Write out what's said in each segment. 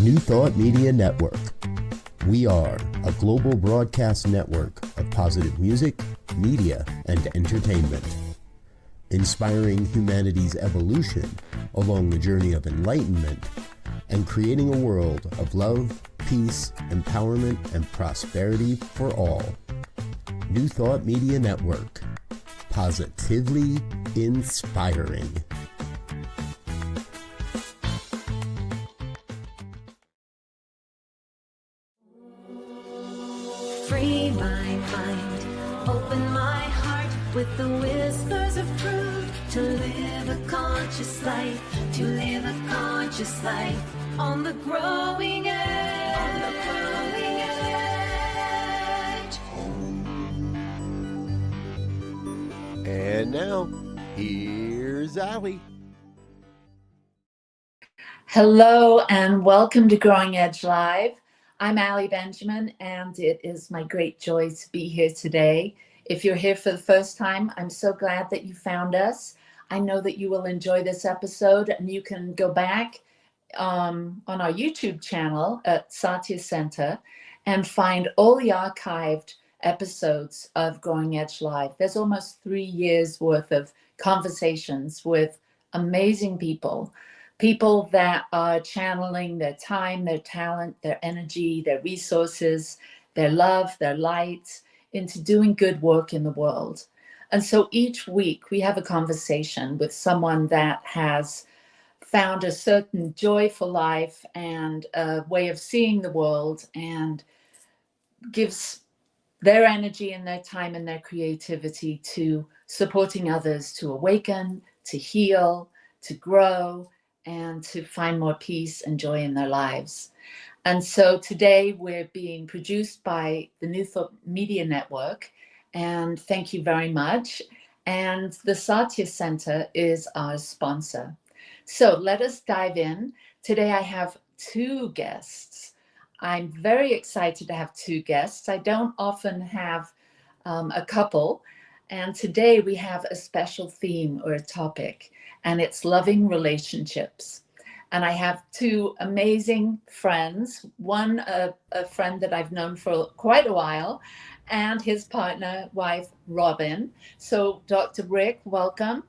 New Thought Media Network. We are a global broadcast network of positive music, media, and entertainment, inspiring humanity's evolution along the journey of enlightenment and creating a world of love, peace, empowerment, and prosperity for all. New Thought Media Network. Positively inspiring. Free my mind, open my heart with the whispers of truth, to live a conscious life, to live a conscious life on the growing edge, on the growing edge. And now, here's Allie. Hello and welcome to Growing Edge Live. I'm Allie Benjamin, and it is my great joy to be here today. If you're here for the first time, I'm so glad that you found us. I know that you will enjoy this episode, and you can go back on our YouTube channel at Satya Center and find all the archived episodes of Growing Edge Live. There's almost 3 years worth of conversations with amazing people that are channeling their time, their talent, their energy, their resources, their love, their light into doing good work in the world. And so each week we have a conversation with someone that has found a certain joy for life and a way of seeing the world, and gives their energy and their time and their creativity to supporting others to awaken, to heal, to grow, and to find more peace and joy in their lives. And so today we're being produced by the New Thought Media Network, and thank you very much. And the Satya Center is our sponsor. So let us dive in. Today I have 2 guests. I'm very excited to have 2 guests. I don't often have a couple. And today we have a special theme or a topic, and it's loving relationships. And I have 2 amazing friends, one a friend that I've known for quite a while, and his partner, wife, Robin. So Dr. Rick, welcome.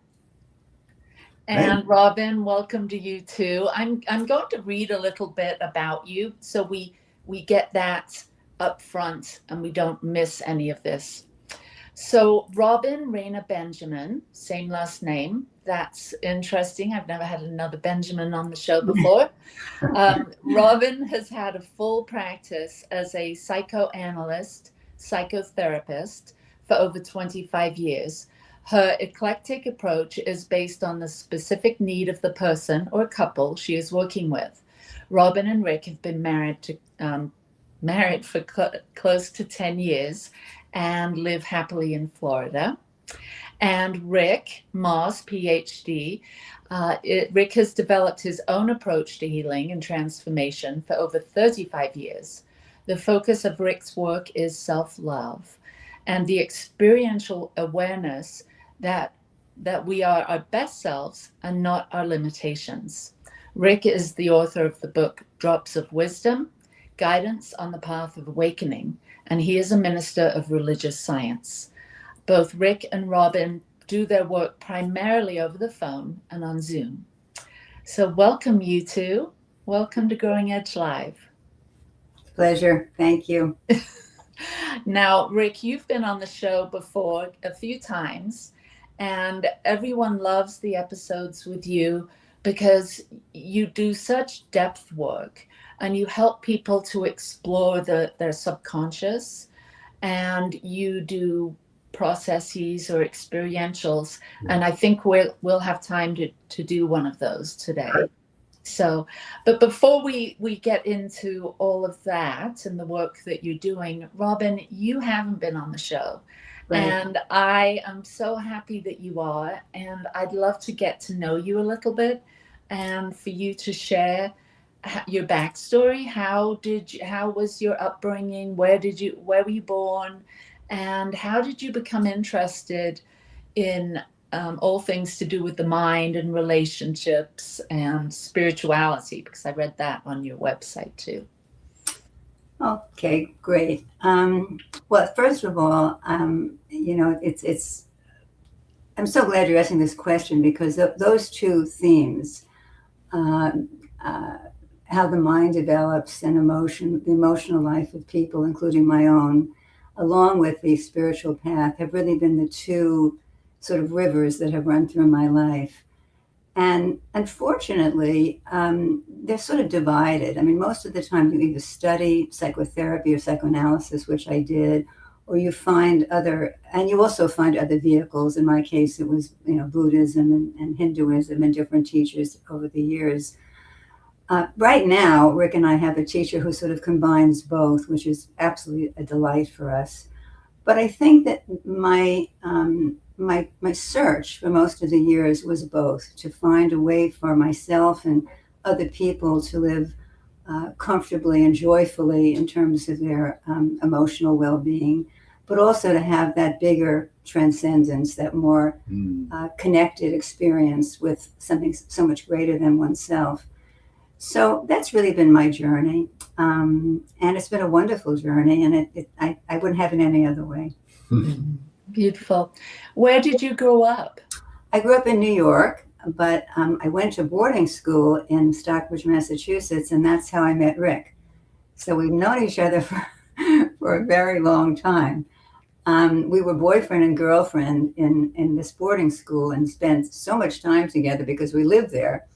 And Robin, welcome to you too. I'm going to read a little bit about you so we get that up front and we don't miss any of this. So Robin Raina Benjamin, same last name. That's interesting. I've never had another Benjamin on the show before. Robin has had a full practice as a psychoanalyst, psychotherapist for over 25 years. Her eclectic approach is based on the specific need of the person or couple she is working with. Robin and Rick have been married for close to 10 years and live happily in Florida. And Rick Moss, Ph.D., Rick has developed his own approach to healing and transformation for over 35 years. The focus of Rick's work is self-love and the experiential awareness that we are our best selves and not our limitations. Rick is the author of the book Drops of Wisdom, Guidance on the Path of Awakening, and he is a minister of religious science. Both Rick and Robin do their work primarily over the phone and on Zoom. So welcome, you 2. Welcome to Growing Edge Live. Pleasure. Thank you. Now, Rick, you've been on the show before a few times, and everyone loves the episodes with you because you do such depth work and you help people to explore their subconscious, and you do processes or experientials. And I think we'll have time to do one of those today. So, but before we get into all of that and the work that you're doing, Robin, you haven't been on the show. Right. And I am so happy that you are, and I'd love to get to know you a little bit and for you to share your backstory. How was your upbringing? Where were you born? And how did you become interested in all things to do with the mind and relationships and spirituality, because I read that on your website too. Okay, great. Well, first of all, I'm so glad you're asking this question because those two themes, uh, uh, how the mind develops and the emotional life of people, including my own, along with the spiritual path, have really been the two sort of rivers that have run through my life. And unfortunately, they're sort of divided. I mean, most of the time you either study psychotherapy or psychoanalysis, which I did, or you find and you also find other vehicles. In my case, it was, Buddhism and Hinduism and different teachers over the years. Right now, Rick and I have a teacher who sort of combines both, which is absolutely a delight for us. But I think that my search for most of the years was both, to find a way for myself and other people to live comfortably and joyfully in terms of their emotional well-being, but also to have that bigger transcendence, that more connected experience with something so much greater than oneself. So that's really been my journey. And it's been a wonderful journey, and I wouldn't have it any other way. Beautiful. Where did you grow up? I grew up in New York, but I went to boarding school in Stockbridge, Massachusetts, and that's how I met Rick. So we've known each other for a very long time. We were boyfriend and girlfriend in this boarding school and spent so much time together because we lived there.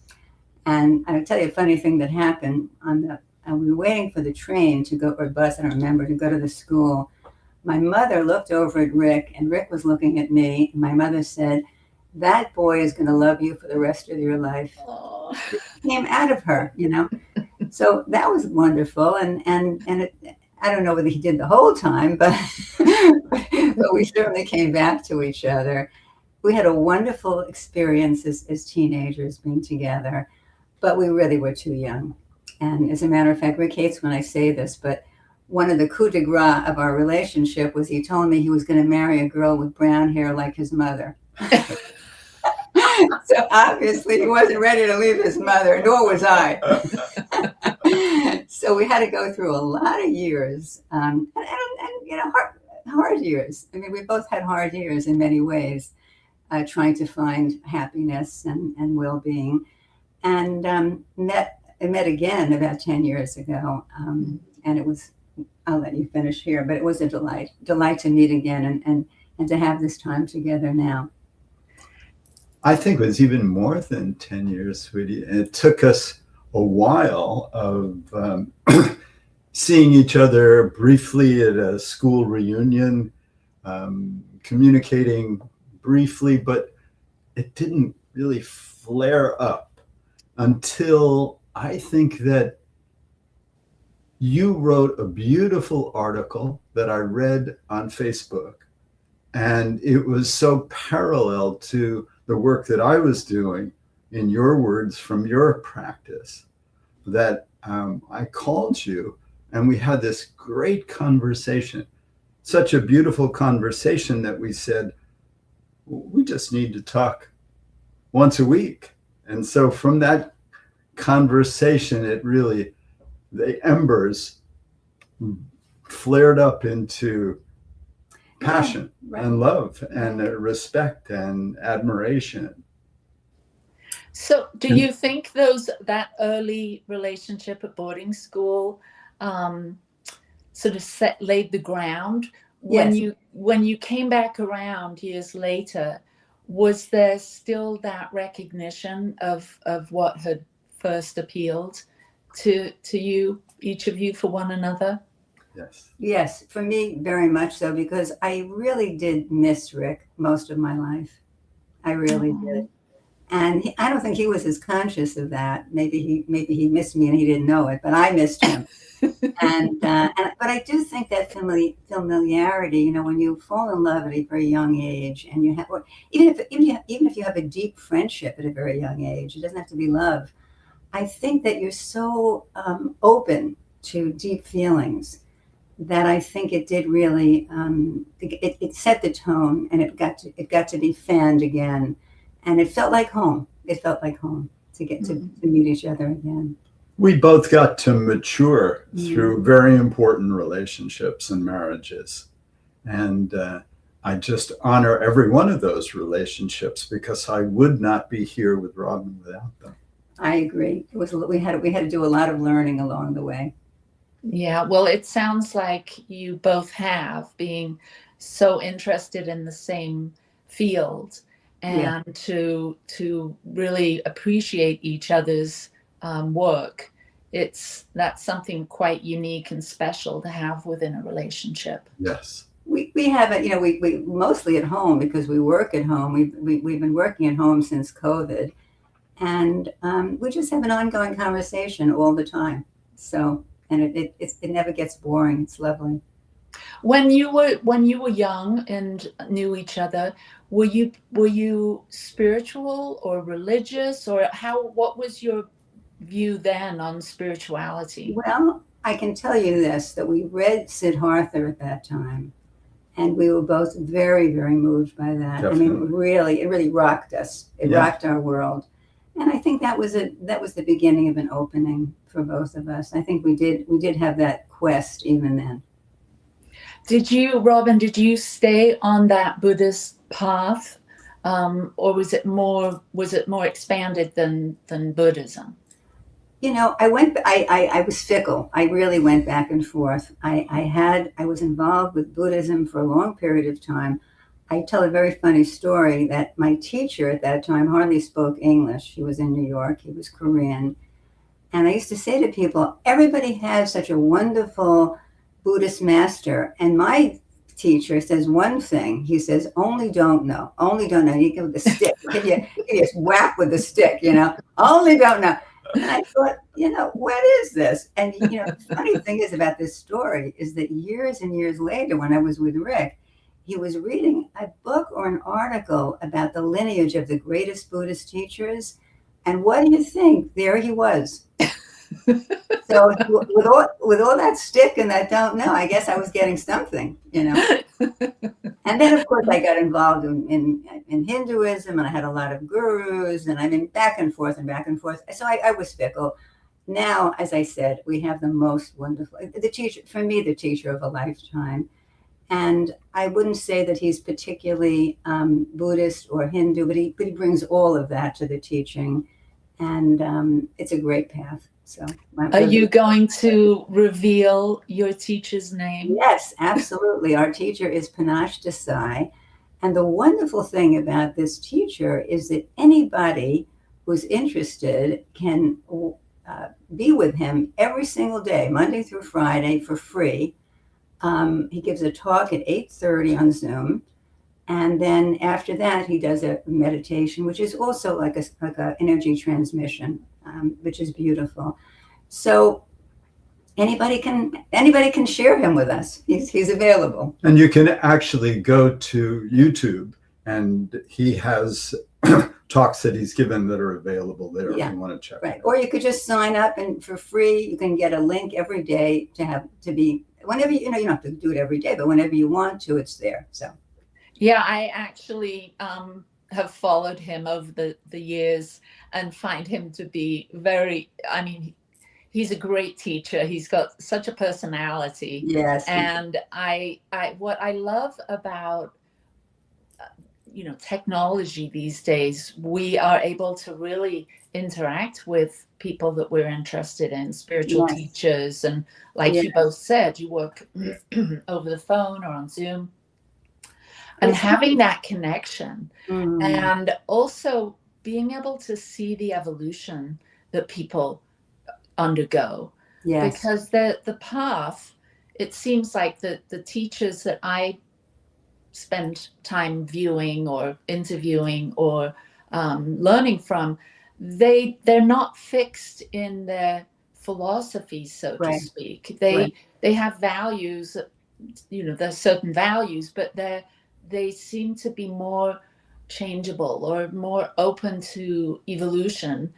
And I'll tell you a funny thing that happened. We were waiting for the train to go, or bus, I don't remember, to go to the school. My mother looked over at Rick, and Rick was looking at me. And my mother said, "That boy is going to love you for the rest of your life." Oh. It came out of her, So that was wonderful. And I don't know whether he did the whole time, but we certainly came back to each other. We had a wonderful experience as teenagers being together, but we really were too young. And as a matter of fact, Rick hates when I say this, but one of the coup de grace of our relationship was he told me he was going to marry a girl with brown hair like his mother. So obviously he wasn't ready to leave his mother, nor was I. So we had to go through a lot of years, and hard years. I mean, we both had hard years in many ways, trying to find happiness and well-being. And met again about 10 years ago. And it was, I'll let you finish here, but it was a delight to meet again and to have this time together now. I think it was even more than 10 years, sweetie. It took us a while of seeing each other briefly at a school reunion, communicating briefly, but it didn't really flare up until I think that you wrote a beautiful article that I read on Facebook, and it was so parallel to the work that I was doing, in your words, from your practice, that I called you and we had this great conversation, such a beautiful conversation that we said, we just need to talk once a week. And so from that conversation, the embers flared up into passion and love and respect and admiration. So do you think that early relationship at boarding school sort of laid the ground? Yes. When you came back around years later, was there still that recognition of what had first appealed to you, each of you, for one another? Yes, for me, very much so, because I really did miss Rick most of my life. I really did. And I don't think he was as conscious of that. Maybe he missed me and he didn't know it, but I missed him. But I do think that familiarity, when you fall in love at a very young age, and you have, even if you have a deep friendship at a very young age, it doesn't have to be love. I think that you're so open to deep feelings that I think it did really, it set the tone, and it got to be fanned again, and it felt like home. It felt like home to get to meet each other again. We both got to mature through Mm. very important relationships and marriages. And I just honor every one of those relationships because I would not be here with Robin without them. I agree. It was we had to do a lot of learning along the way. Yeah, well, it sounds like you both have, being so interested in the same field, Yeah. and to really appreciate each other's work. That's something quite unique and special to have within a relationship. Yes. We have it, we mostly at home because we work at home. We've been working at home since COVID, and we just have an ongoing conversation all the time. So, and it never gets boring. It's lovely. When you were young and knew each other, were you spiritual or religious, or what was your view then on spirituality? Well, I can tell you this, that we read Siddhartha at that time, and we were both very, very moved by that. Definitely. I mean, it really rocked us. It rocked our world. And I think that was the beginning of an opening for both of us. I think we did have that quest even then. Robin, did you stay on that Buddhist path, or was it more expanded than Buddhism? I was fickle. I really went back and forth. I was involved with Buddhism for a long period of time. I tell a very funny story that my teacher at that time hardly spoke English. He was in New York. He was Korean. And I used to say to people, everybody has such a wonderful Buddhist master. And my teacher says one thing. He says, only don't know. Only don't know. You give the stick. Give you a whack with the stick, Only don't know. And I thought, what is this? And, the funny thing is about this story is that years and years later, when I was with Rick, he was reading a book or an article about the lineage of the greatest Buddhist teachers. And what do you think? There he was. So with all that stick and that don't know, I guess I was getting something, And then, of course, I got involved in Hinduism, and I had a lot of gurus, and I mean, back and forth and back and forth. So I was fickle. Now, as I said, we have the most wonderful, the teacher of a lifetime. And I wouldn't say that he's particularly Buddhist or Hindu, but he brings all of that to the teaching. And it's a great path. So, are you going to reveal your teacher's name? Yes, absolutely. Our teacher is Panache Desai. And the wonderful thing about this teacher is that anybody who's interested can be with him every single day, Monday through Friday, for free. He gives a talk at 8:30 on Zoom. And then after that, he does a meditation, which is also like a energy transmission, which is beautiful. So anybody can share him with us. He's available. And you can actually go to YouTube, and he has talks that he's given that are available there if you want to check. Right. Or you could just sign up, and for free, you can get a link every day to be whenever you don't have to do it every day, but whenever you want to, it's there. So. Yeah, I actually have followed him over the years and find him to be he's a great teacher. He's got such a personality. Yes. And what I love about technology these days, we are able to really interact with people that we're interested in, spiritual teachers, and like you both said, you work over the phone or on Zoom. And having that connection, and also being able to see the evolution that people undergo. Yes. Because the path, it seems like the teachers that I spend time viewing or interviewing or learning from, they're not fixed in their philosophies, so to speak. They have values, there's certain values, but they seem to be more changeable or more open to evolution.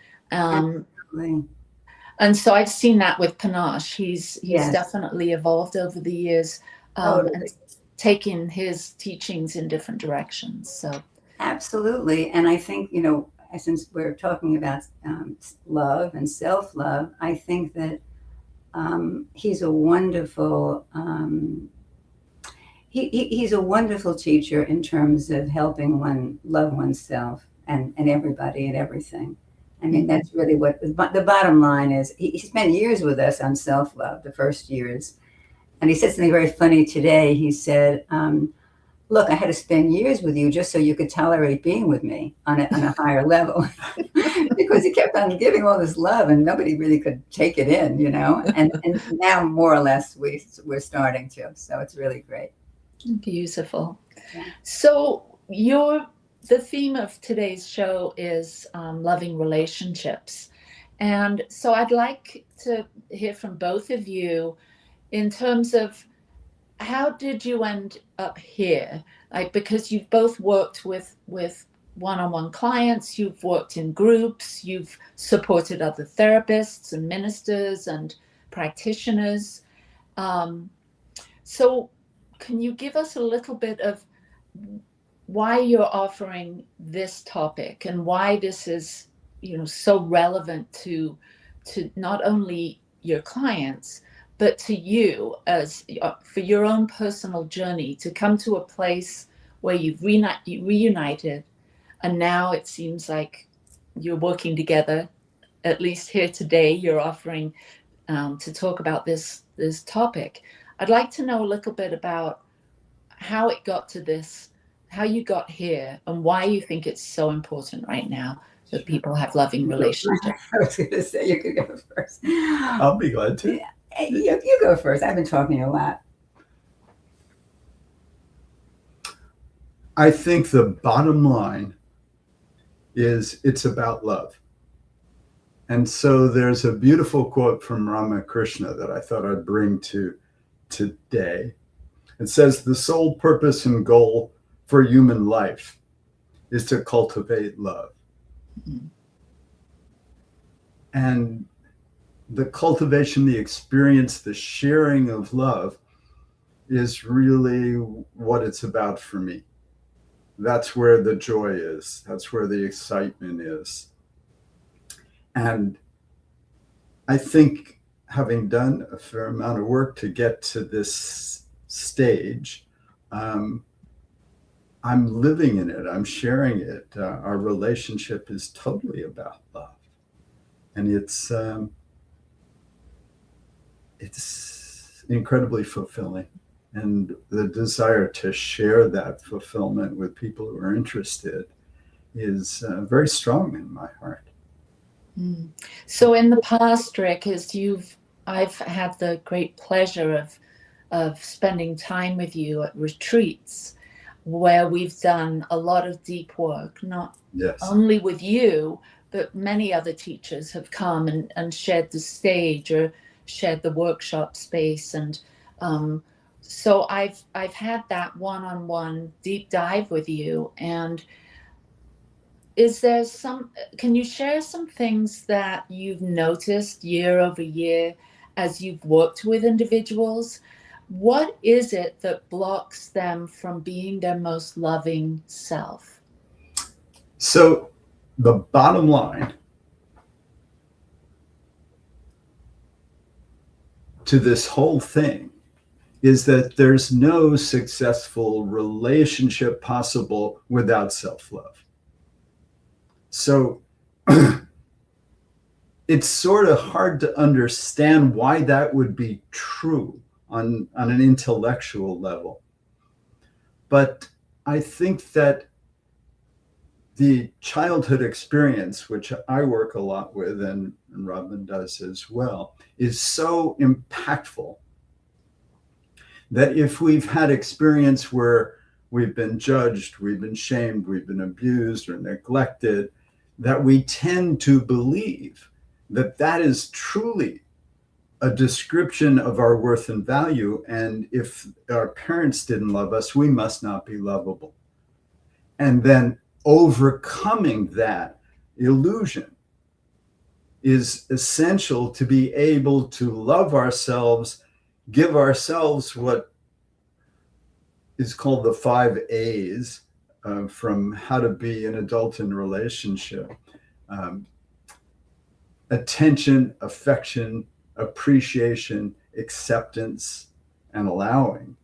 And so I've seen that with Panache. He's Yes. definitely evolved over the years, Totally. and taking his teachings in different directions. So Absolutely. And I think, since we're talking about love and self-love, I think that he's a wonderful he's a wonderful teacher in terms of helping one love oneself and everybody and everything. I mean, that's really what the bottom line is. He spent years with us on self-love, the first years. And he said something very funny today. He said, look, I had to spend years with you just so you could tolerate being with me on a higher level. Because he kept on giving all this love and nobody really could take it in, And now more or less we're starting to. So it's really great. beautiful. Yeah. So the theme of today's show is loving relationships. And so I'd like to hear from both of you in terms of how did you end up here? Like, because you've both worked with one-on-one clients, you've worked in groups, you've supported other therapists and ministers and practitioners. So can you give us a little bit of why you're offering this topic and why this is, so relevant to not only your clients, but to you as for your own personal journey to come to a place where you've reunited, and now it seems like you're working together. At least here today, you're offering to talk about this topic. I'd like to know a little bit about how it got to this, how you got here, and why you think it's so important right now that people have loving relationships. I was going to say you could go first. I'll be glad to. You go first. I've been talking a lot. I think the bottom line is it's about love. And so there's a beautiful quote from Ramakrishna that I thought I'd bring to today. It says, the sole purpose and goal for human life is to cultivate love. Mm-hmm. And the cultivation, the experience, the sharing of love is really what it's about for me. That's where the joy is. That's where the excitement is. And I think having done a fair amount of work to get to this stage, I'm living in it. I'm sharing it. Our relationship is totally about love. And it's incredibly fulfilling. And the desire to share that fulfillment with people who are interested is very strong in my heart. So in the past, Rick, I've had the great pleasure of spending time with you at retreats where we've done a lot of deep work, not only with you, but many other teachers have come and shared the stage or shared the workshop space. And so I've had that one-on-one deep dive with you. And can you share some things that you've noticed year over year as you've worked with individuals? What is it that blocks them from being their most loving self? So the bottom line to this whole thing is that there's no successful relationship possible without self-love. So it's sort of hard to understand why that would be true on an intellectual level. But I think that the childhood experience, which I work a lot with and Robin does as well, is so impactful that if we've had experience where we've been judged, we've been shamed, we've been abused or neglected, that we tend to believe that that is truly a description of our worth and value. And if our parents didn't love us, we must not be lovable. And then overcoming that illusion is essential to be able to love ourselves, give ourselves what is called the 5 A's from How to Be an Adult in Relationship. Attention, affection, appreciation, acceptance, and allowing.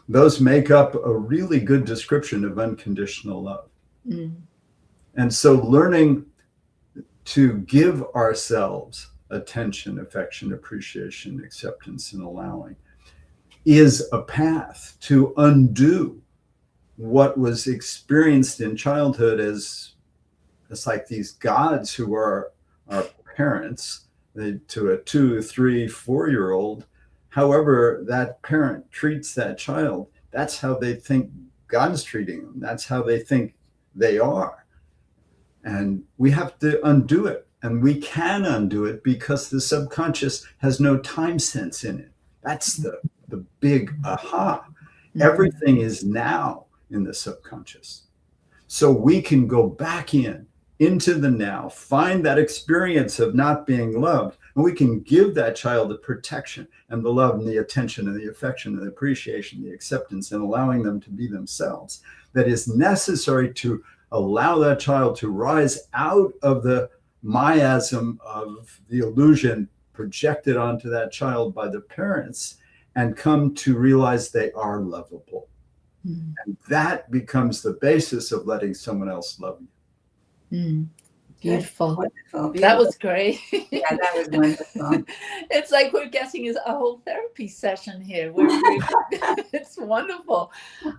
Those make up a really good description of unconditional love. Mm. And so learning to give ourselves attention, affection, appreciation, acceptance, and allowing is a path to undo what was experienced in childhood as it's like these gods who are our parents to a 2, 3, 4-year-old. However that parent treats that child, that's how they think God's treating them. That's how they think they are. And we have to undo it. And we can undo it because the subconscious has no time sense in it. That's the big aha. Everything is now in the subconscious. So we can go back into the now, find that experience of not being loved, and we can give that child the protection and the love and the attention and the affection and the appreciation, the acceptance, and allowing them to be themselves that is necessary to allow that child to rise out of the miasm of the illusion projected onto that child by the parents and come to realize they are lovable. Mm. And that becomes the basis of letting someone else love you. Mm. Beautiful. Wonderful. That was great. Yeah, that was wonderful. It's like we're getting a whole therapy session here. It's wonderful.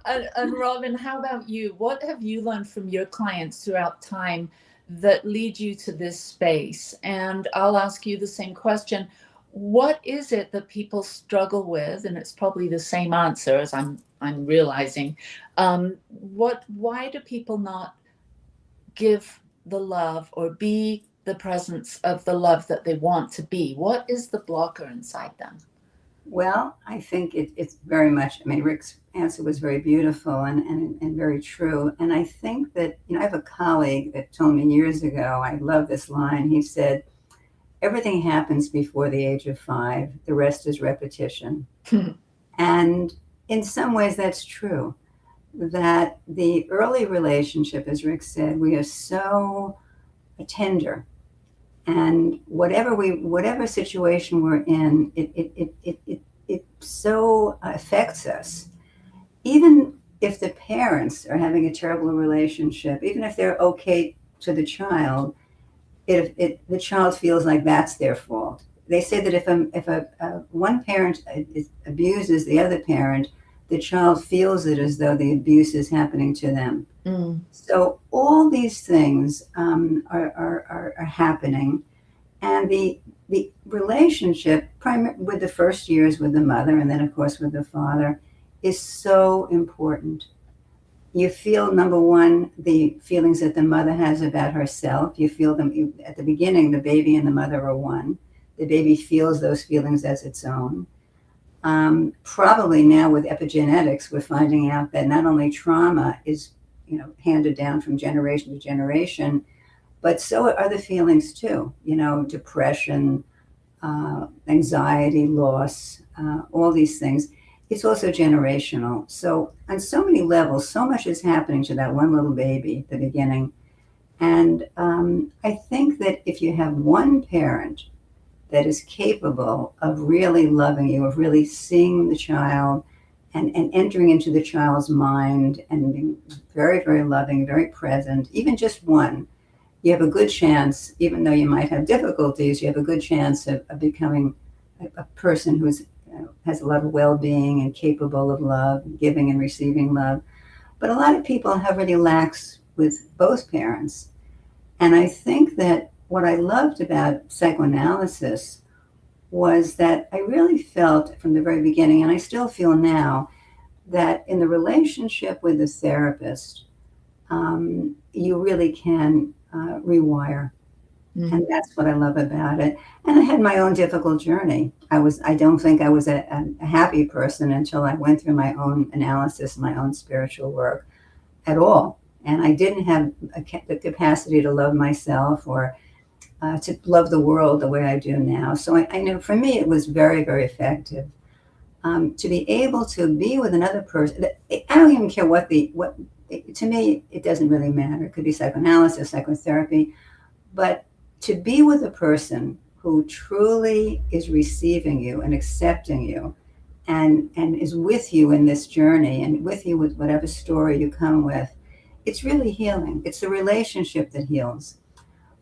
And Robin, how about you? What have you learned from your clients throughout time that lead you to this space? And I'll ask you the same question. What is it that people struggle with? And it's probably the same answer as I'm realizing. Why do people not give the love or be the presence of the love that they want to be? What is the blocker inside them? Well, I think it's very much, I mean, Rick's answer was very beautiful and very true. And I think that, I have a colleague that told me years ago, I love this line. He said, everything happens before the age of 5. The rest is repetition. And in some ways that's true. That the early relationship, as Rick said, we are so tender, and whatever situation we're in, it so affects us. Even if the parents are having a terrible relationship, even if they're okay to the child, the child feels like that's their fault. They say that if one parent abuses the other parent, the child feels it as though the abuse is happening to them. Mm. So all these things are happening. And the relationship with the first years with the mother and then, of course, with the father is so important. You feel, number one, the feelings that the mother has about herself. You feel them at the beginning, the baby and the mother are one. The baby feels those feelings as its own. Probably now with epigenetics, we're finding out that not only trauma is, handed down from generation to generation, but so are other feelings too, depression, anxiety, loss, all these things. It's also generational. So on so many levels, so much is happening to that one little baby at the beginning. And I think that if you have one parent that is capable of really loving you, of really seeing the child and entering into the child's mind and being very, very loving, very present, even just one, you have a good chance, even though you might have difficulties, you have a good chance of becoming a person who has a lot of well-being and capable of love, giving and receiving love. But a lot of people have really lacks with both parents. And I think that what I loved about psychoanalysis was that I really felt from the very beginning, and I still feel now, that in the relationship with the therapist, you really can rewire. Mm-hmm. And that's what I love about it. And I had my own difficult journey. I don't think I was a happy person until I went through my own analysis, my own spiritual work at all. And I didn't have the capacity to love myself or to love the world the way I do now. So I know for me it was very, very effective. To be able to be with another person. I don't even care what to me, it doesn't really matter. It could be psychoanalysis or psychotherapy, but to be with a person who truly is receiving you and accepting you and is with you in this journey and with you with whatever story you come with, it's really healing. It's the relationship that heals.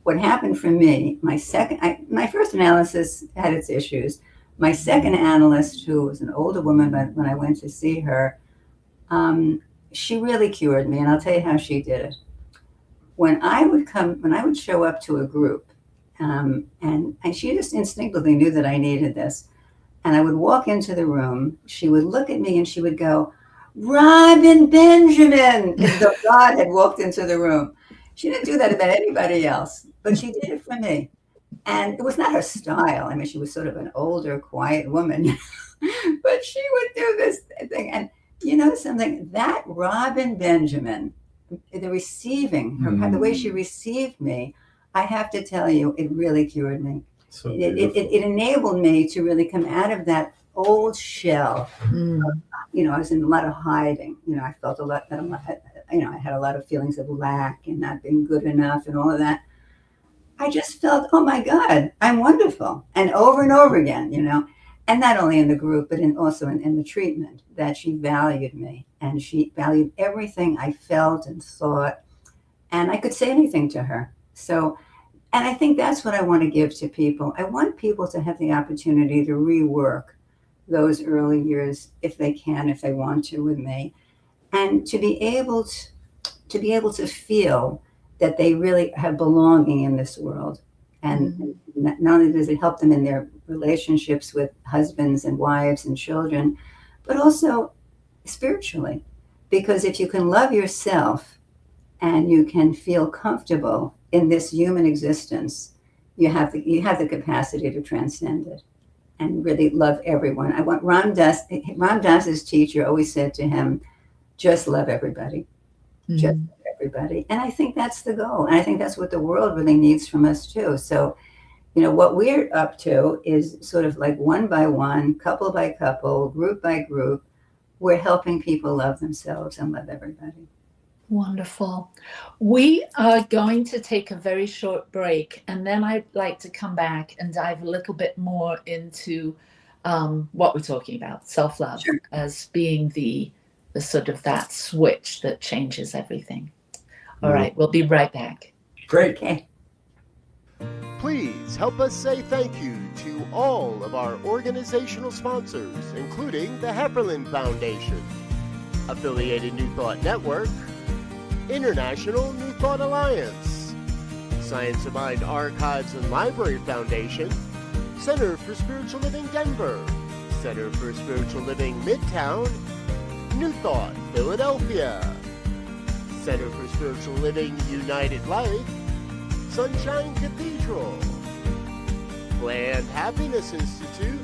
What happened for me, my first analysis had its issues. My second analyst, who was an older woman, but when I went to see her, she really cured me, and I'll tell you how she did it. When I would show up to a group, and she just instinctively knew that I needed this, and I would walk into the room, she would look at me and she would go, "Robin Benjamin," as though God had walked into the room. She didn't do that about anybody else, but she did it for me. And it was not her style. I mean, she was sort of an older, quiet woman, but she would do this thing. And you know something, that Robin Benjamin, the receiving, the way she received me, I have to tell you, it really cured me. So it enabled me to really come out of that old shell. You know, I was in a lot of hiding. You know, I felt a lot, I had a lot of feelings of lack and not being good enough and all of that. I just felt, oh my God, I'm wonderful. And over again, you know, and not only in the group, but also in the treatment, that she valued me and she valued everything I felt and thought. And I could say anything to her. So, and I think that's what I want to give to people. I want people to have the opportunity to rework those early years if they can, if they want to, with me, and to be able to feel that they really have belonging in this world. And not only does it help them in their relationships with husbands and wives and children, but also spiritually. Because if you can love yourself and you can feel comfortable in this human existence, you have the capacity to transcend it and really love everyone. I want Ram Dass's teacher always said to him, just love everybody. Just love everybody. And I think that's the goal. And I think that's what the world really needs from us too. So, you know, what we're up to is sort of like one by one, couple by couple, group by group, we're helping people love themselves and love everybody. Wonderful. We are going to take a very short break, and then I'd like to come back and dive a little bit more into what we're talking about, self-love, as being the sort of that switch that changes everything. All right, we'll be right back. Great. Okay. Please help us say thank you to all of our organizational sponsors, including the Hefferland Foundation, Affiliated New Thought Network, International New Thought Alliance, Science of Mind Archives and Library Foundation, Center for Spiritual Living Denver, Center for Spiritual Living Midtown, New Thought Philadelphia, Center for Spiritual Living United Life, Sunshine Cathedral, Planned Happiness Institute,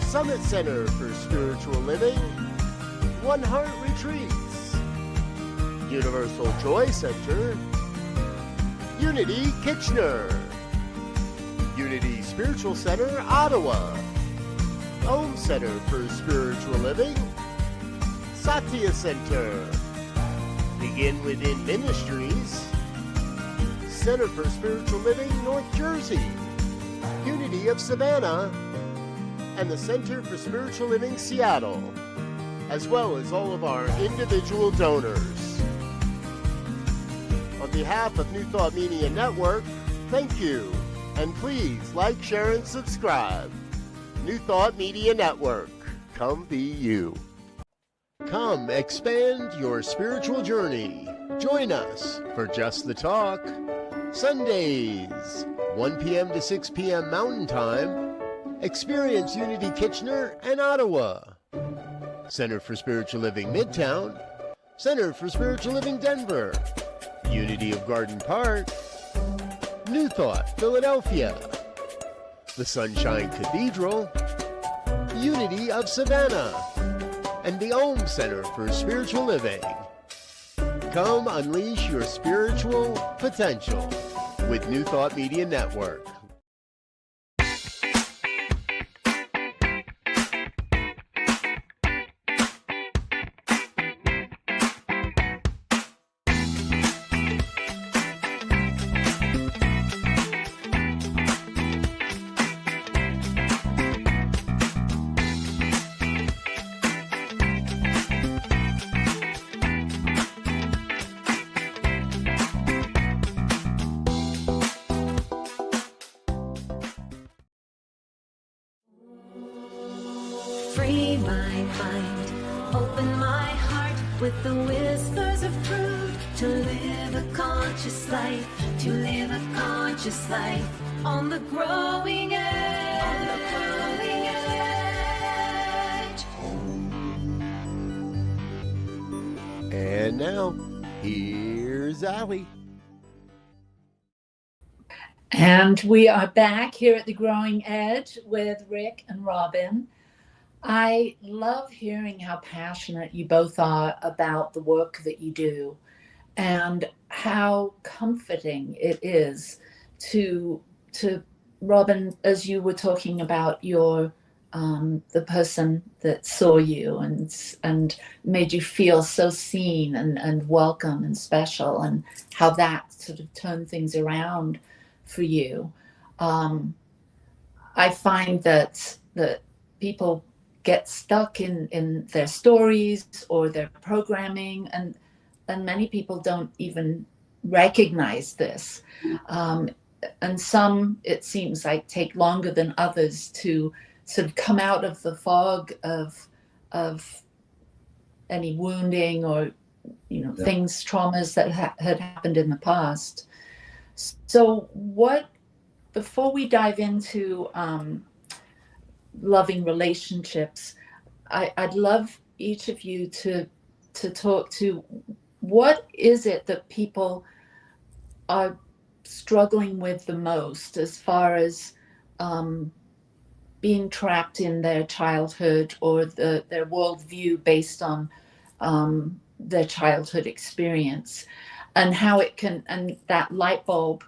Summit Center for Spiritual Living, One Heart Retreats, Universal Joy Center, Unity Kitchener, Unity Spiritual Center Ottawa, Om Center for Spiritual Living, Satya Center, Begin Within Ministries, Center for Spiritual Living North Jersey, Unity of Savannah, and the Center for Spiritual Living Seattle, as well as all of our individual donors. On behalf of New Thought Media Network, thank you, and please like, share, and subscribe. New Thought Media Network, come be you. Come expand your spiritual journey. Join us for Just the Talk, Sundays, 1 p.m. to 6 p.m. Mountain Time. Experience Unity Kitchener and Ottawa. Center for Spiritual Living Midtown, Center for Spiritual Living Denver, Unity of Garden Park, New Thought Philadelphia, the Sunshine Cathedral, Unity of Savannah, and the Om Center for Spiritual Living. Come unleash your spiritual potential. with New Thought Media Network. Free my mind, open my heart with the whispers of truth. To live a conscious life, to live a conscious life on the growing edge. On the growing edge. And now, here's Allie. And we are back here at the Growing Edge with Rick and Robin. I love hearing how passionate you both are about the work that you do and how comforting it is to Robin, as you were talking about your the person that saw you and made you feel so seen and welcome and special, and how that sort of turned things around for you. I find that people get stuck in their stories or their programming, and many people don't even recognize this. And some, it seems like, take longer than others to sort of come out of the fog of any wounding or things, traumas that had happened in the past. So before we dive into loving relationships, I'd love each of you to talk to what is it that people are struggling with the most as far as being trapped in their childhood or their worldview based on their childhood experience, and how it can, and that light bulb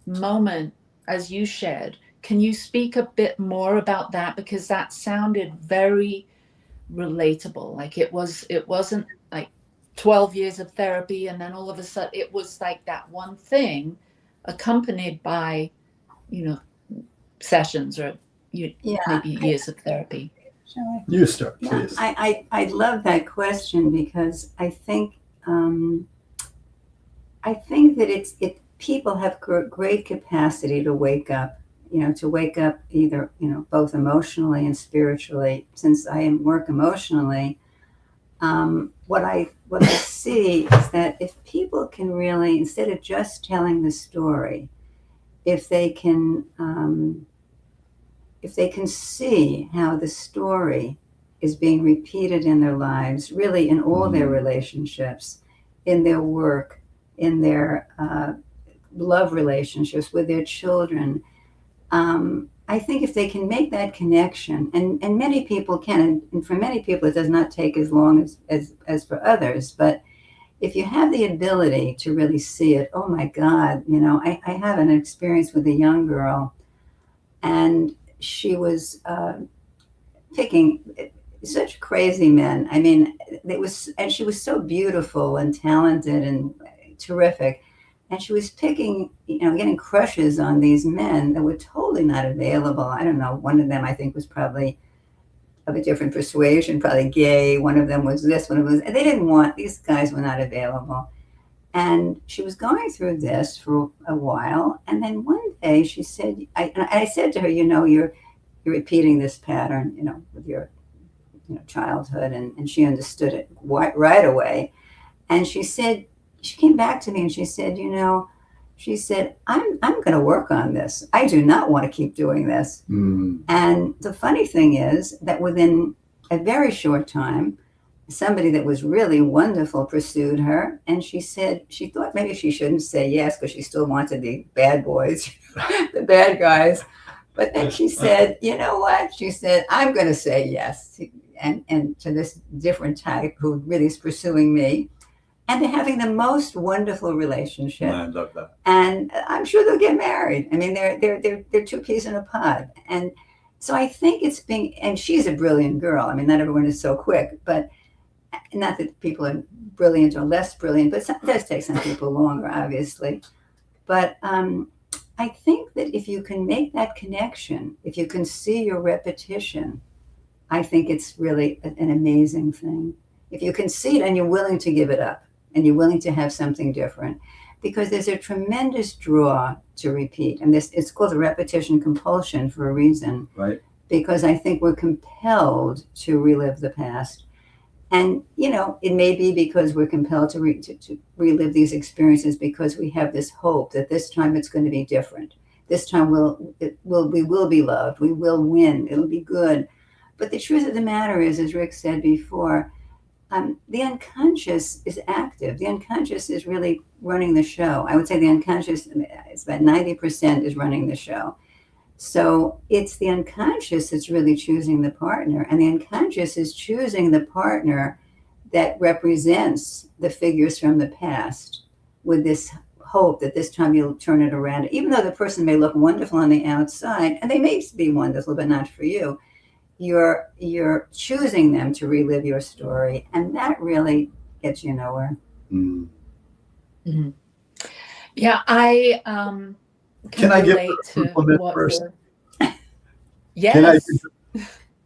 moment as you shared. Can you speak a bit more about that? Because that sounded very relatable. Like it wasn't like 12 years of therapy and then all of a sudden it was like that one thing accompanied by, sessions or maybe years of therapy. You start, please. I love that question because I think that people have great capacity to wake up. To wake up either, both emotionally and spiritually. Since I work emotionally, what I see is that if people can really, instead of just telling the story, if they can see how the story is being repeated in their lives, really in all their relationships, in their work, in their love relationships with their children. I think if they can make that connection, and many people can, and for many people it does not take as long as for others, but if you have the ability to really see it, oh my God, I have an experience with a young girl, and she was picking such crazy men. I mean, and she was so beautiful and talented and terrific. And she was picking, getting crushes on these men that were totally not available. I don't know. One of them, I think, was probably of a different persuasion, probably gay. One of them was this, one of them was, and these guys were not available. And she was going through this for a while. And then one day she said, I said to her, you're repeating this pattern, with your, childhood. And she understood it right away. And she said, she came back to me and she said, I'm going to work on this. I do not want to keep doing this. And the funny thing is that within a very short time, somebody that was really wonderful pursued her. And she said, she thought maybe she shouldn't say yes because she still wanted the bad boys, the bad guys. But then she said, you know what? She said, I'm going to say yes. And to this different type who really is pursuing me. and they're having the most wonderful relationship. I love that. And I'm sure they'll get married. I mean, they're two peas in a pod. And so I think it's being, and she's a brilliant girl. I mean, not everyone is so quick, but not that people are brilliant or less brilliant, but it does take some people longer, obviously. But I think that if you can make that connection, if you can see your repetition, I think it's really an amazing thing. If you can see it and you're willing to give it up and you're willing to have something different, because there's a tremendous draw to repeat. And it's called the repetition compulsion for a reason. Right. Because I think we're compelled to relive the past. And, it may be because we're compelled to relive these experiences because we have this hope that this time it's going to be different. This time we will be loved. We will win. It'll be good. But the truth of the matter is, as Rick said before, the unconscious is active. The unconscious is really running the show. I would say the unconscious, it's about 90% is running the show. So it's the unconscious that's really choosing the partner, and the unconscious is choosing the partner that represents the figures from the past with this hope that this time you'll turn it around. Even though the person may look wonderful on the outside, and they may be wonderful, but not for you, you're choosing them to relive your story, and that really gets you nowhere. Mm. Mm-hmm. Yeah, I Can I give a compliment first? Yes.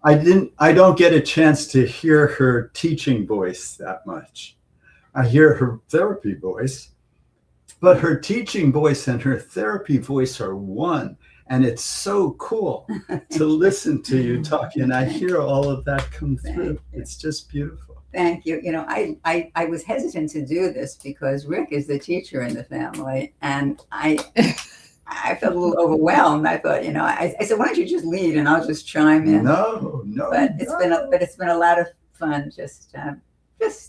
I don't get a chance to hear her teaching voice that much. I hear her therapy voice, but her teaching voice and her therapy voice are one. And it's so cool to listen to you talking. And I hear all of that come through. It's just beautiful. Thank you. I was hesitant to do this because Rick is the teacher in the family. And I felt a little overwhelmed. I thought, I said, why don't you just lead and I'll just chime in. No. But it's been a lot of fun just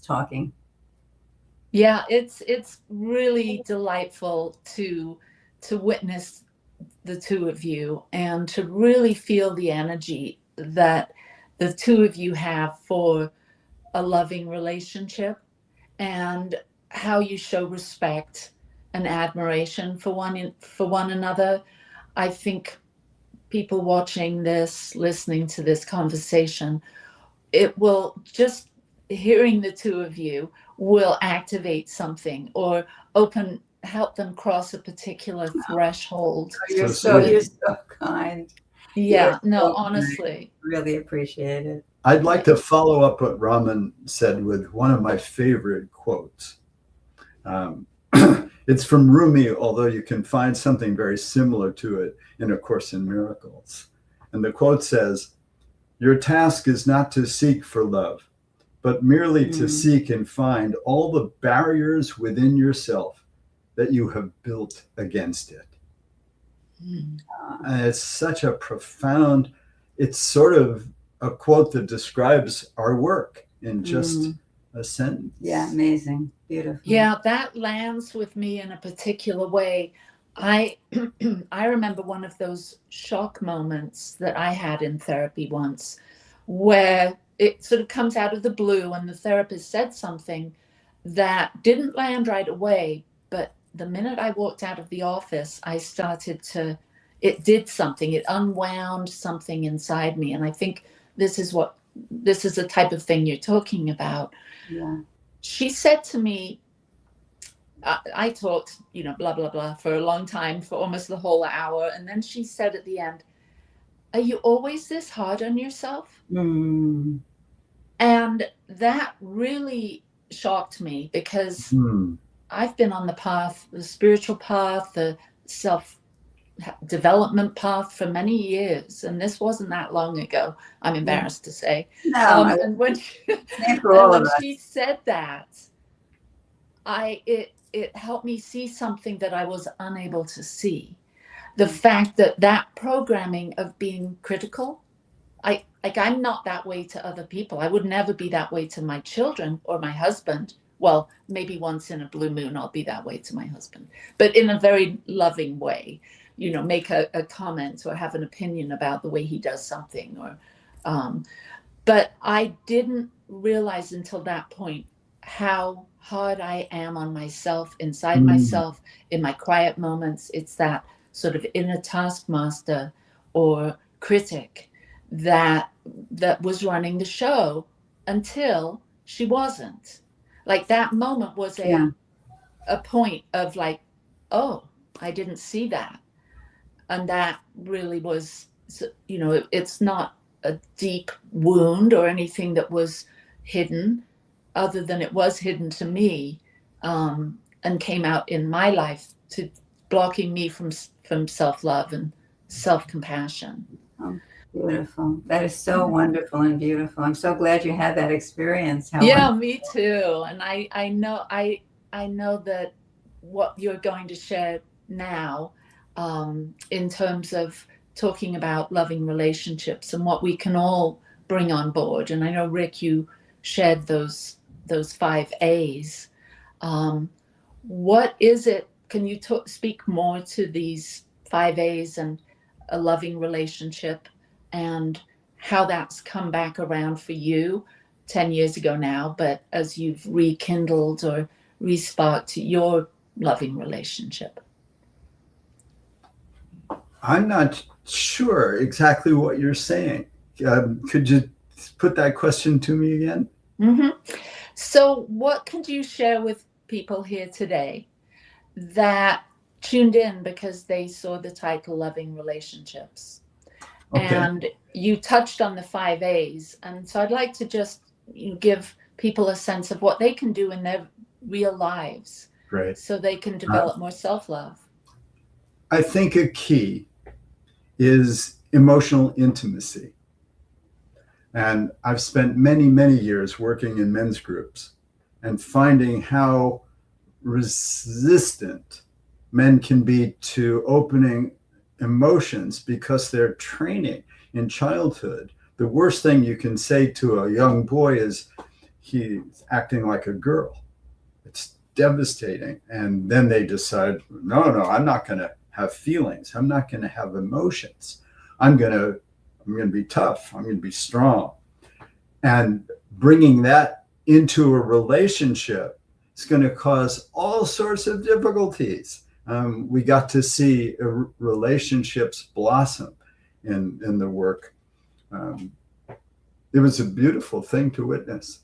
talking. Yeah, it's really delightful to witness the two of you and to really feel the energy that the two of you have for a loving relationship and how you show respect and admiration for one another. I think people watching this, listening to this conversation, it will just hearing the two of you will activate something or help them cross a particular threshold. You're so kind. Yeah, so honestly. Really appreciate it. I'd like to follow up what Raman said with one of my favorite quotes. It's from Rumi, although you can find something very similar to it in A Course in Miracles. And the quote says, "Your task is not to seek for love, but merely to seek and find all the barriers within yourself that you have built against it." And it's such a profound, it's sort of a quote that describes our work in just a sentence. Yeah, amazing. Beautiful. Yeah, that lands with me in a particular way. I remember one of those shock moments that I had in therapy once where it sort of comes out of the blue and the therapist said something that didn't land right away, but the minute I walked out of the office, it did something. It unwound something inside me. And I think this is the type of thing you're talking about. Yeah. She said to me, I talked, blah, blah, blah, for a long time, for almost the whole hour. And then she said at the end, "Are you always this hard on yourself?" And that really shocked me because I've been on the path, the spiritual path, the self-development path for many years. And this wasn't that long ago, I'm embarrassed to say. No, and when she said that, it helped me see something that I was unable to see. The fact that programming of being critical, I'm not that way to other people. I would never be that way to my children or my husband. Well, maybe once in a blue moon, I'll be that way to my husband, but in a very loving way, make a comment or have an opinion about the way he does something but I didn't realize until that point how hard I am on myself, inside myself, in my quiet moments. It's that sort of inner taskmaster or critic that was running the show until she wasn't. Like that moment was a point of like, oh, I didn't see that. And that really was, you know, it's not a deep wound or anything that was hidden, other than it was hidden to me, and came out in my life to blocking me from self-love and self-compassion. Oh, beautiful. That is so wonderful and beautiful. I'm so glad you had that experience, Helen. Yeah, me too. And I know that what you're going to share now, in terms of talking about loving relationships and what we can all bring on board. And I know, Rick, you shared those 5 A's. What is it? Can you speak more to these 5 A's and a loving relationship and how that's come back around for you 10 years ago now, but as you've rekindled or resparked your loving relationship? I'm not sure exactly what you're saying. Could you put that question to me again? Mm-hmm. So what could you share with people here today that tuned in because they saw the title Loving Relationships? Okay. And you touched on the 5 A's. And so I'd like to just give people a sense of what they can do in their real lives. Great. So they can develop more self-love. I think a key is emotional intimacy. And I've spent many, many years working in men's groups and finding how resistant men can be to opening emotions because they're training in childhood. The worst thing you can say to a young boy is he's acting like a girl. It's devastating. And then they decide, no, I'm not going to have feelings. I'm not going to have emotions. I'm going to be tough. I'm going to be strong. And bringing that into a relationship is going to cause all sorts of difficulties. We got to see relationships blossom in the work. It was a beautiful thing to witness.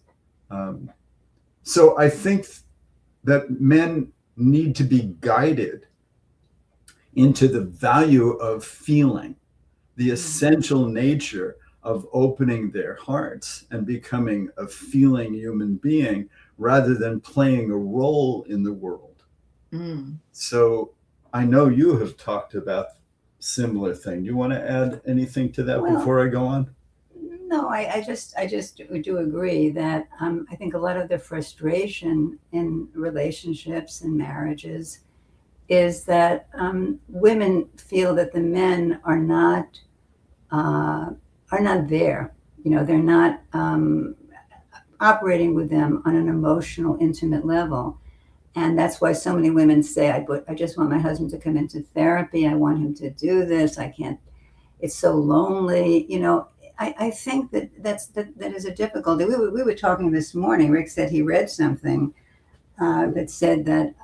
So I think that men need to be guided into the value of feeling, the essential nature of opening their hearts and becoming a feeling human being rather than playing a role in the world. So I know you have talked about similar thing. Do you want to add anything to that before I go on? No, I just do agree that I think a lot of the frustration in relationships and marriages is that women feel that the men are not there. You know, they're not operating with them on an emotional, intimate level. And that's why so many women say, I just want my husband to come into therapy. I want him to do this. I can't, it's so lonely. You know, I think that is a difficulty. We were talking this morning. Rick said he read something that said that,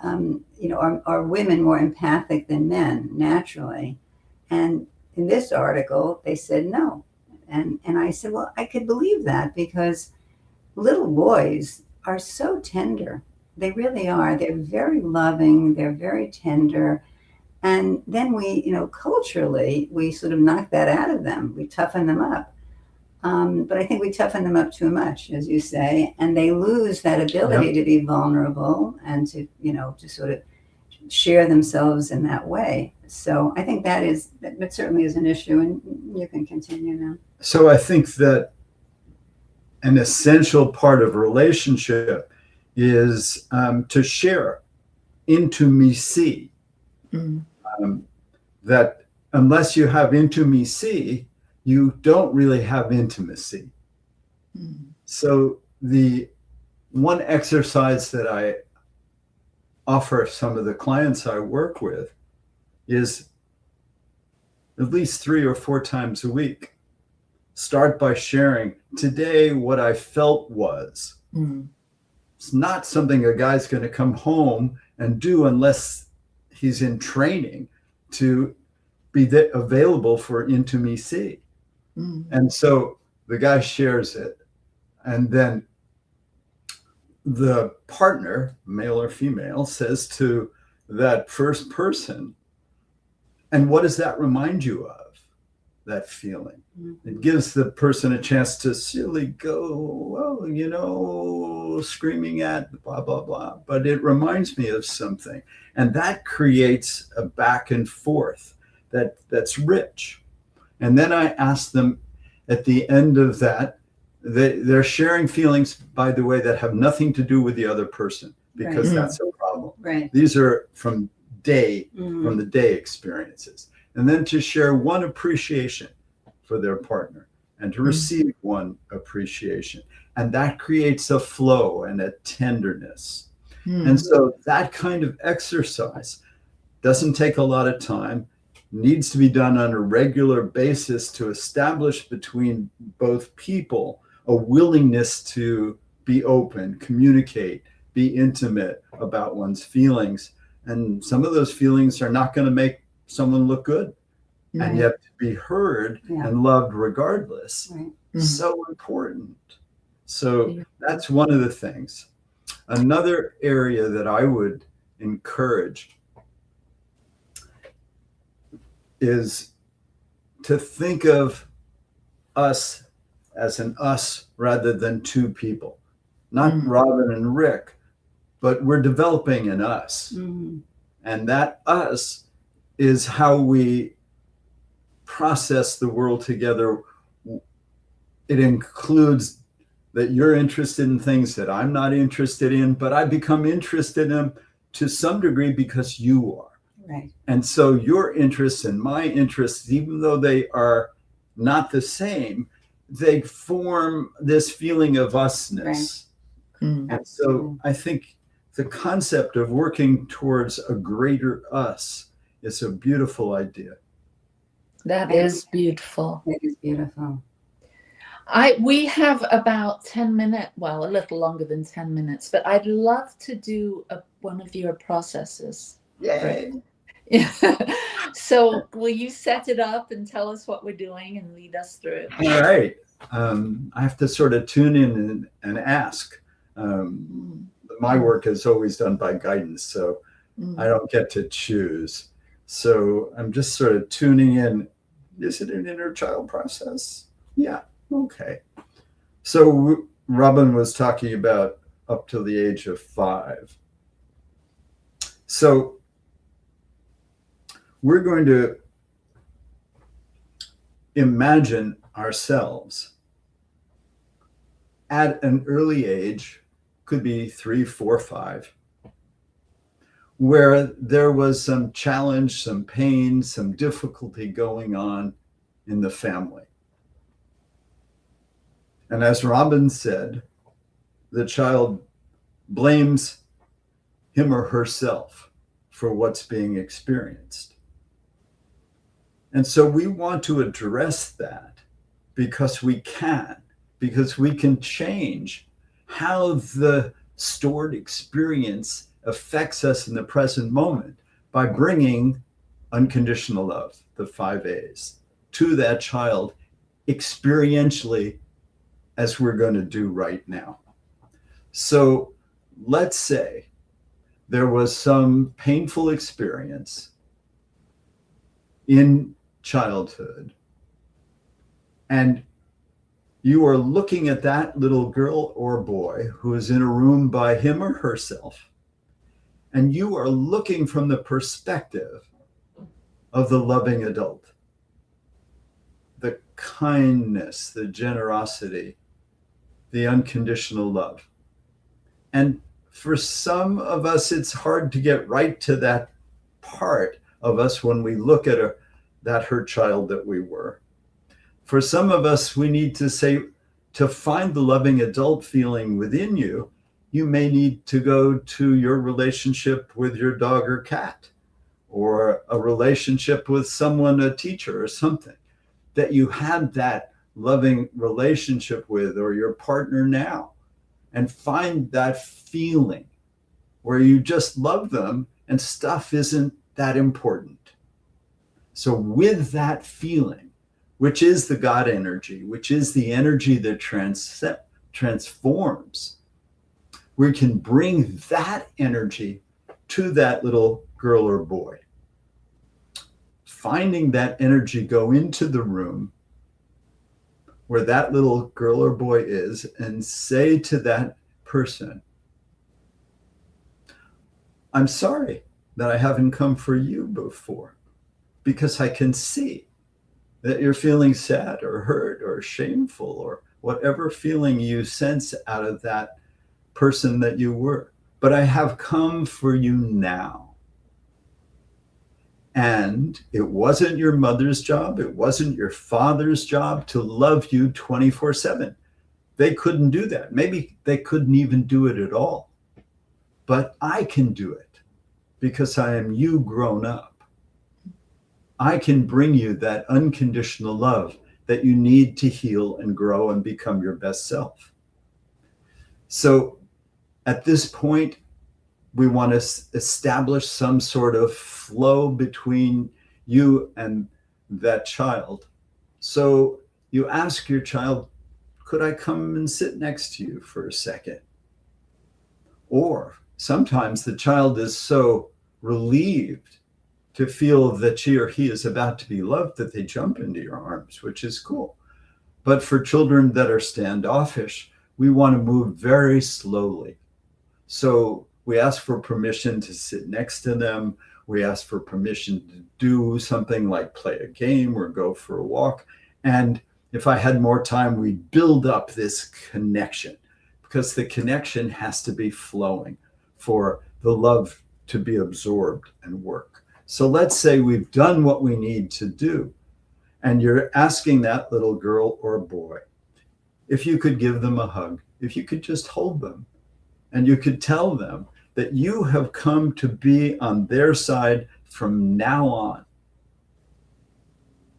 you know, are women more empathic than men naturally? And in this article, they said no. And I said, well, I could believe that because little boys are so tender. They really are. They're very loving. They're very tender. And then we, you know, culturally, we sort of knock that out of them. We toughen them up. But I think we toughen them up too much, as you say, and they lose that ability to be vulnerable and to, you know, to sort of share themselves in that way. So I think that certainly is an issue, and you can continue now. So I think that an essential part of a relationship is to share intimacy. That unless you have intimacy, you don't really have intimacy. So the one exercise that I offer some of the clients I work with is at least 3 or 4 times a week. Start by sharing today what I felt was. It's not something a guy's going to come home and do unless he's in training to be available for intimacy. And so the guy shares it, and then the partner, male or female, says to that first person, and what does that remind you of? That feeling. It gives the person a chance to silly go, well, you know, screaming at blah, blah, blah. But it reminds me of something. And that creates a back and forth that's rich. And then I ask them at the end of that, they're sharing feelings, by the way, that have nothing to do with the other person, because that's a problem. Right. These are from the day experiences. And then to share one appreciation for their partner and to receive one appreciation. And that creates a flow and a tenderness. And so that kind of exercise doesn't take a lot of time, needs to be done on a regular basis to establish between both people a willingness to be open, communicate, be intimate about one's feelings. And some of those feelings are not going to make someone look good, and yet to be heard and loved regardless. So important. So that's one of the things. Another area that I would encourage is to think of us as an us rather than two people, not Robin and Rick, but we're developing an us. And that us is how we process the world together. It includes that you're interested in things that I'm not interested in, but I become interested in them to some degree because you are. Right. And so your interests and my interests, even though they are not the same, they form this feeling of usness. And so I think the concept of working towards a greater us is a beautiful idea. That is beautiful. It is beautiful. We have about 10 minutes, well, a little longer than 10 minutes, but I'd love to do one of your processes. Yay. Yeah. So will you set it up and tell us what we're doing and lead us through it? All right. I have to sort of tune in and ask. My work is always done by guidance, so I don't get to choose. So I'm just sort of tuning in. Is it an inner child process? Yeah. Okay. So Robin was talking about up to the age of 5. So we're going to imagine ourselves at an early age, could be 3, 4, 5, where there was some challenge, some pain, some difficulty going on in the family. And as Robin said, the child blames him or herself for what's being experienced. And so we want to address that because we can change how the stored experience affects us in the present moment by bringing unconditional love, the 5 A's, to that child experientially, as we're going to do right now. So let's say there was some painful experience in childhood, and you are looking at that little girl or boy who is in a room by him or herself, and you are looking from the perspective of the loving adult, the kindness, the generosity, the unconditional love. And for some of us, it's hard to get right to that part of us when we look at that hurt child that we were. For some of us, we need to say, to find the loving adult feeling within you, you may need to go to your relationship with your dog or cat, or a relationship with someone, a teacher or something that you had that loving relationship with, or your partner now. and find that feeling where you just love them and stuff isn't that important. So with that feeling, which is the God energy, which is the energy that transforms, we can bring that energy to that little girl or boy. Finding that energy, go into the room where that little girl or boy is and say to that person, I'm sorry that I haven't come for you before, because I can see that you're feeling sad or hurt or shameful or whatever feeling you sense out of that person that you were. But I have come for you now. And it wasn't your mother's job, it wasn't your father's job to love you 24/7. They couldn't do that. Maybe they couldn't even do it at all. But I can do it because I am you grown up. I can bring you that unconditional love that you need to heal and grow and become your best self. So at this point, we want to establish some sort of flow between you and that child. So you ask your child, could I come and sit next to you for a second? Or sometimes the child is so relieved to feel that she or he is about to be loved that they jump into your arms, which is cool. But for children that are standoffish, we want to move very slowly. So we ask for permission to sit next to them. We ask for permission to do something like play a game or go for a walk. And if I had more time, we'd build up this connection, because the connection has to be flowing for the love to be absorbed and work. So let's say we've done what we need to do, and you're asking that little girl or boy if you could give them a hug, if you could just hold them, and you could tell them that you have come to be on their side from now on.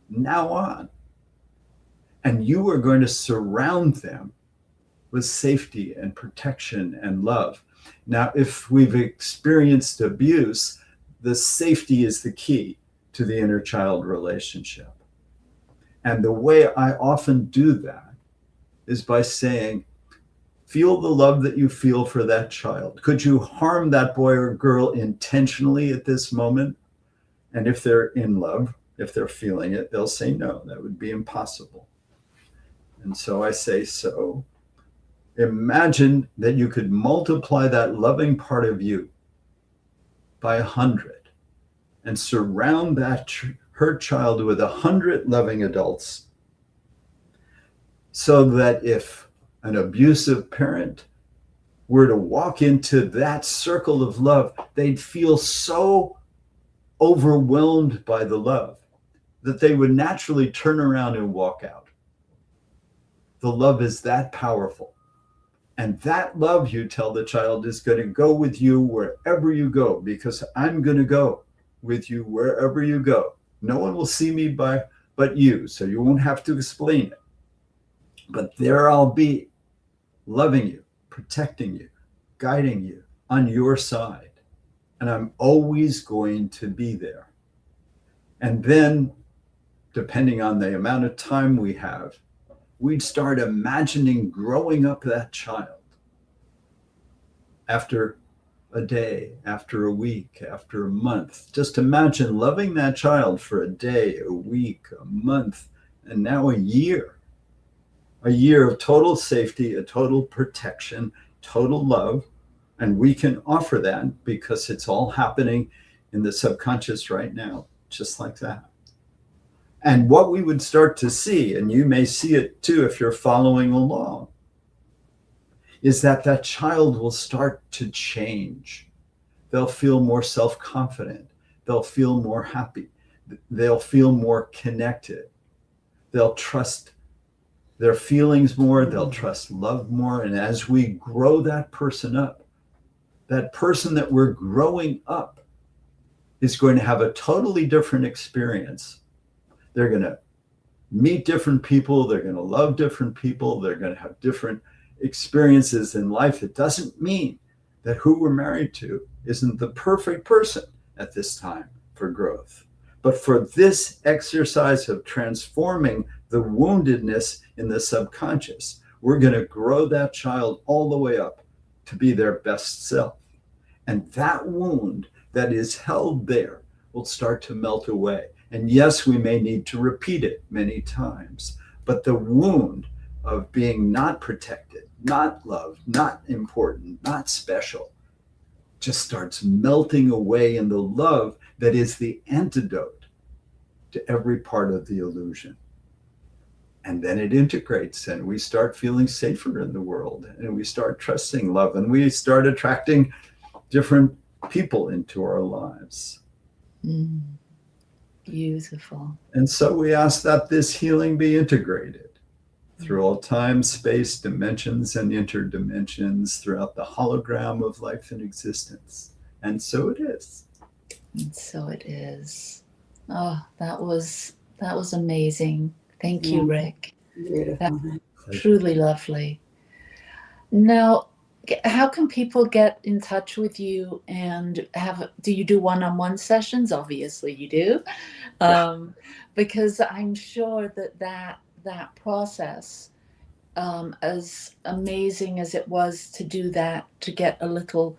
Now on. And you are going to surround them with safety and protection and love. Now, if we've experienced abuse, the safety is the key to the inner child relationship. And the way I often do that is by saying, feel the love that you feel for that child. Could you harm that boy or girl intentionally at this moment? And if they're in love, if they're feeling it, they'll say no, that would be impossible. And so I say, so imagine that you could multiply that loving part of you by 100 and surround that hurt child with 100 loving adults, so that if an abusive parent were to walk into that circle of love, they'd feel so overwhelmed by the love that they would naturally turn around and walk out. The love is that powerful. And that love, you tell the child, is going to go with you wherever you go, because I'm going to go with you wherever you go. No one will see me but you, so you won't have to explain it. But there I'll be, loving you, protecting you, guiding you, on your side. And I'm always going to be there. And then, depending on the amount of time we have, we'd start imagining growing up that child after a day, after a week, after a month. Just imagine loving that child for a day, a week, a month, and now a year. A year of total safety, a total protection, total love. And we can offer that because it's all happening in the subconscious right now, just like that. And what we would start to see, and you may see it too if you're following along, is that that child will start to change. They'll feel more self-confident. They'll feel more happy. They'll feel more connected. They'll trust their feelings more. They'll trust love more. And as we grow that person up, that person that we're growing up is going to have a totally different experience. They're going to meet different people. They're going to love different people. They're going to have different experiences in life, it doesn't mean that who we're married to isn't the perfect person at this time for growth. But for this exercise of transforming the woundedness in the subconscious, we're going to grow that child all the way up to be their best self. And that wound that is held there will start to melt away. And yes, we may need to repeat it many times, but the wound of being not protected, not loved, not important, not special, just starts melting away in the love that is the antidote to every part of the illusion. And then it integrates, and we start feeling safer in the world, and we start trusting love, and we start attracting different people into our lives. Beautiful. And so we ask that this healing be integrated through all time, space, dimensions, and interdimensions throughout the hologram of life and existence. And so it is. And so it is. Oh, that was amazing. Thank you, Rick. Beautiful. That's truly lovely. Now, how can people get in touch with you and do you do one-on-one sessions? Obviously you do. Because I'm sure that process, as amazing as it was to do that, to get a little,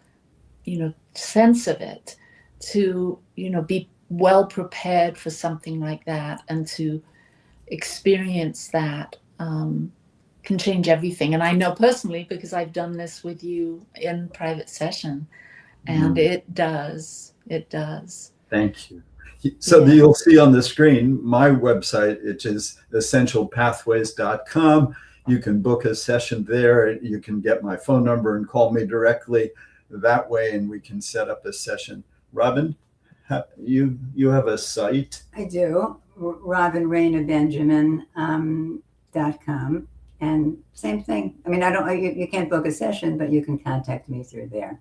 sense of it, to, be well prepared for something like that and to experience that, can change everything. And I know personally, because I've done this with you in private session, and it does. Thank you. So you'll see on the screen my website, which is essentialpathways.com. You can book a session there. You can get my phone number and call me directly that way, and we can set up a session. Robin, you have a site? I do. RobinRainaBenjamin.com. And same thing. I mean, you can't book a session, but you can contact me through there.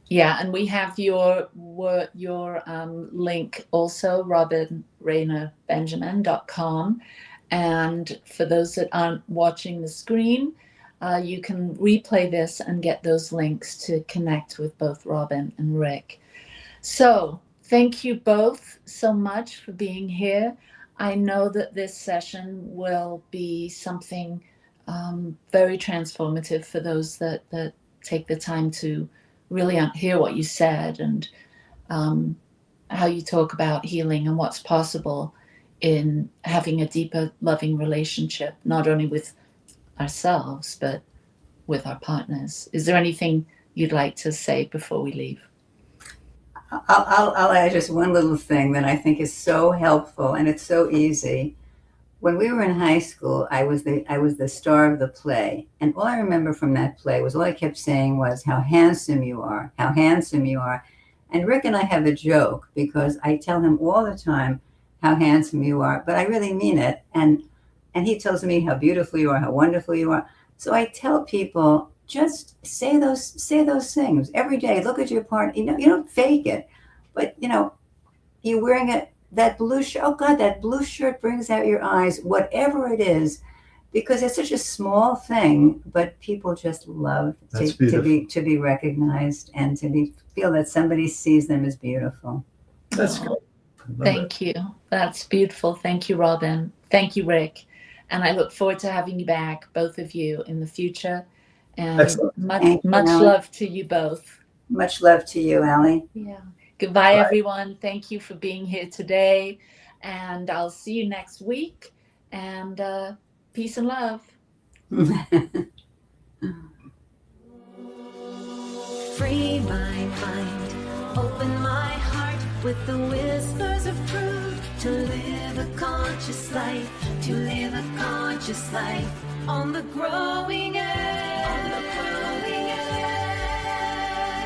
Yeah, and we have your link also, RobinRainaBenjamin.com. And for those that aren't watching the screen, you can replay this and get those links to connect with both Robin and Rick. So thank you both so much for being here. I know that this session will be something very transformative for those that take the time to really hear what you said and how you talk about healing and what's possible in having a deeper, loving relationship, not only with ourselves, but with our partners. Is there anything you'd like to say before we leave? I'll add just one little thing that I think is so helpful, and it's so easy. When we were in high school, I was the star of the play, and all I remember from that play was all I kept saying was, "How handsome you are! How handsome you are!" And Rick and I have a joke because I tell him all the time how handsome you are, but I really mean it, and he tells me how beautiful you are, how wonderful you are. So I tell people, just say those things every day. Look at your partner. You don't fake it, but you're wearing that blue shirt. Oh God, that blue shirt brings out your eyes. Whatever it is, because it's such a small thing, but people just love to be recognized and to feel that somebody sees them as beautiful. That's great. Thank you. That's beautiful. Thank you, Robin. Thank you, Rick. And I look forward to having you back, both of you, in the future. And much love to you both. Much love to you, Allie. Yeah. Goodbye, everyone. Thank you for being here today. And I'll see you next week. And peace and love. Free my mind, open my heart with the whispers of truth. To live a conscious life, to live a conscious life on the growing edge.